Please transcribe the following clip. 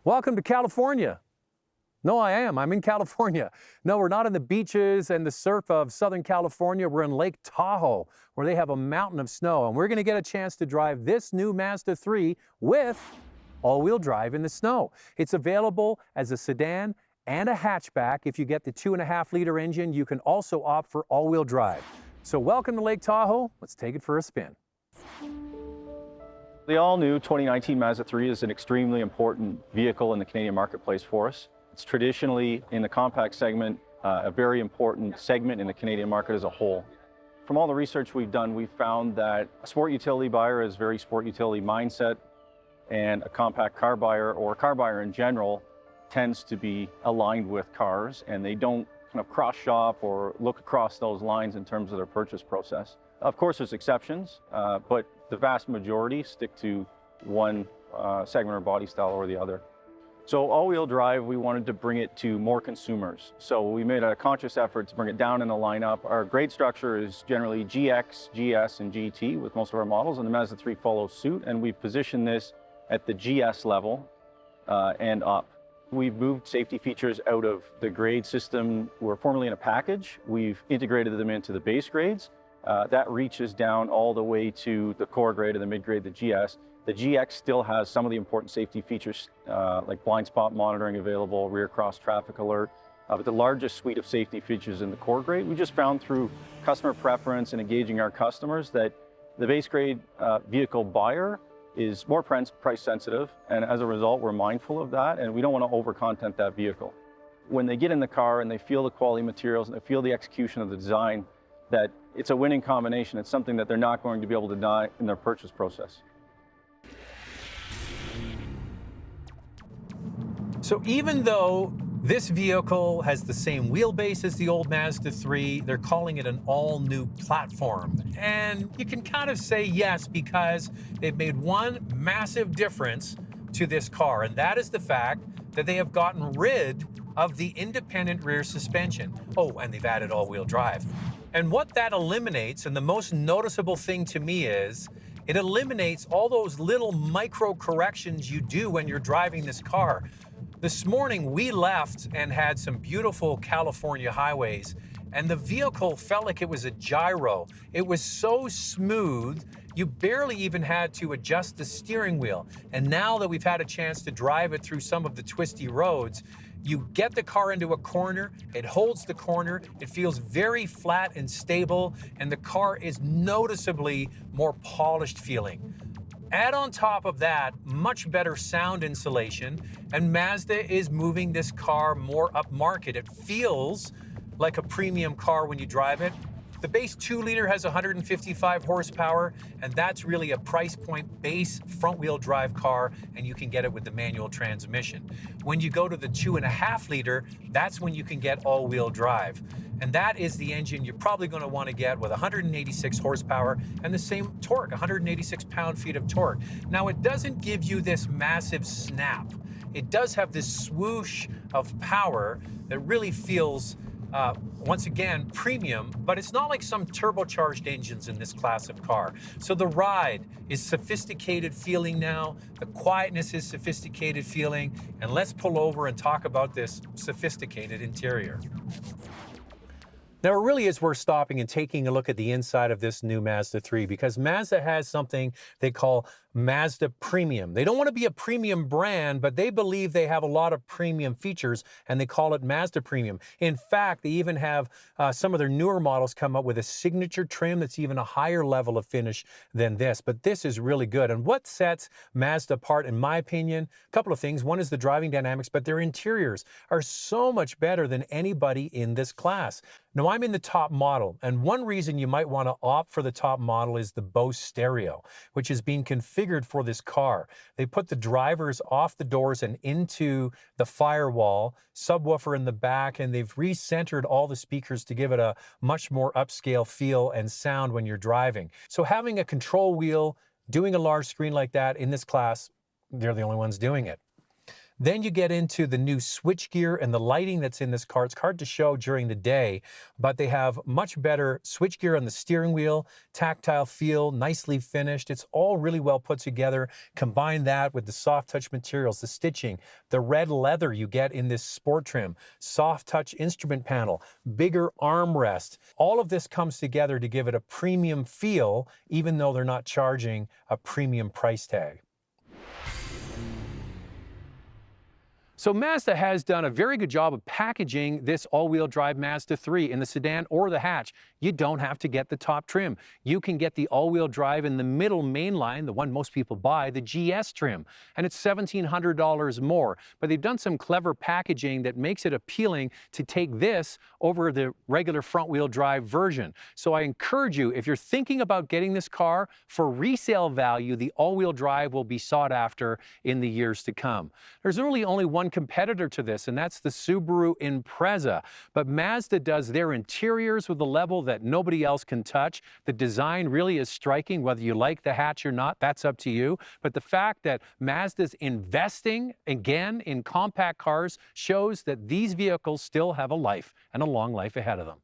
Welcome to California. No, I am. I'm in California. No, we're not in the beaches and the surf of Southern California. We're in Lake Tahoe, where they have a mountain of snow. And we're going to get a chance to drive this new Mazda 3 with all-wheel drive in the snow. It's available as a sedan and a hatchback. If you get the 2.5-liter engine, you can also opt for all-wheel drive. So welcome to Lake Tahoe. Let's take it for a spin. The all-new 2019 Mazda 3 is an extremely important vehicle in the Canadian marketplace for us. It's traditionally, in the compact segment, a very important segment in the Canadian market as a whole. From all the research we've done, we've found that a sport utility buyer is very sport utility mindset, and a compact car buyer, or a car buyer in general, tends to be aligned with cars, and they don't kind of cross-shop or look across those lines in terms of their purchase process. Of course, there's exceptions, but the vast majority stick to one segment or body style or the other. So all-wheel drive, we wanted to bring it to more consumers. So we made a conscious effort to bring it down in the lineup. Our grade structure is generally GX, GS, and GT with most of our models, and the Mazda 3 follows suit, and we've positioned this at the GS level and up. We've moved safety features out of the grade system. We're formerly in a package. We've integrated them into the base grades. That reaches down all the way to the core grade and the mid grade, the GS. The GX still has some of the important safety features like blind spot monitoring available, rear cross traffic alert, but the largest suite of safety features in the core grade. We just found through customer preference and engaging our customers that the base grade vehicle buyer is more price sensitive, and as a result, we're mindful of that, and we don't want to over-content that vehicle. When they get in the car and they feel the quality materials and they feel the execution of the design, that it's a winning combination. It's something that they're not going to be able to deny in their purchase process. So even though this vehicle has the same wheelbase as the old Mazda 3, they're calling it an all-new platform. And you can kind of say yes, because they've made one massive difference to this car, and that is the fact that they have gotten rid of the independent rear suspension. Oh, and they've added all-wheel drive. And what that eliminates, and the most noticeable thing to me is, it eliminates all those little micro corrections you do when you're driving this car. This morning we left and had some beautiful California highways, and the vehicle felt like it was a gyro. It was so smooth, you barely even had to adjust the steering wheel. And now that we've had a chance to drive it through some of the twisty roads, you get the car into a corner, it holds the corner, it feels very flat and stable, and the car is noticeably more polished feeling. Add on top of that, much better sound insulation, and Mazda is moving this car more upmarket. It feels like a premium car when you drive it. The base 2-liter has 155 horsepower, and that's really a price point base front-wheel drive car, and you can get it with the manual transmission. When you go to the 2.5-liter, that's when you can get all-wheel drive. And that is the engine you're probably going to want to get with 186 horsepower and the same torque, 186 pound-feet of torque. Now, it doesn't give you this massive snap. It does have this swoosh of power that really feels once again, premium, but it's not like some turbocharged engines in this class of car. So the ride is sophisticated feeling now, the quietness is sophisticated feeling, and let's pull over and talk about this sophisticated interior. Now, it really is worth stopping and taking a look at the inside of this new Mazda 3, because Mazda has something they call Mazda Premium. They don't want to be a premium brand, but they believe they have a lot of premium features, and they call it Mazda Premium. In fact, they even have some of their newer models come up with a signature trim that's even a higher level of finish than this. But this is really good. And what sets Mazda apart, in my opinion, a couple of things. One is the driving dynamics, but their interiors are so much better than anybody in this class. Now, I'm in the top model, and one reason you might want to opt for the top model is the Bose stereo, which is being configured for this car. They put the drivers off the doors and into the firewall, subwoofer in the back, and they've recentered all the speakers to give it a much more upscale feel and sound when you're driving. So having a control wheel, doing a large screen like that in this class, they're the only ones doing it. Then you get into the new switchgear and the lighting that's in this car. It's hard to show during the day, but they have much better switchgear on the steering wheel, tactile feel, nicely finished. It's all really well put together. Combine that with the soft touch materials, the stitching, the red leather you get in this sport trim, soft touch instrument panel, bigger armrest. All of this comes together to give it a premium feel, even though they're not charging a premium price tag. So Mazda has done a very good job of packaging this all-wheel drive Mazda 3 in the sedan or the hatch. You don't have to get the top trim. You can get the all-wheel drive in the middle mainline, the one most people buy, the GS trim, and it's $1,700 more. But they've done some clever packaging that makes it appealing to take this over the regular front-wheel drive version. So I encourage you, if you're thinking about getting this car for resale value, the all-wheel drive will be sought after in the years to come. There's really only one competitor to this, and that's the Subaru Impreza. But Mazda does their interiors with a level that nobody else can touch. The design really is striking. Whether you like the hatch or not, that's up to you. But the fact that Mazda's investing again in compact cars shows that these vehicles still have a life and a long life ahead of them.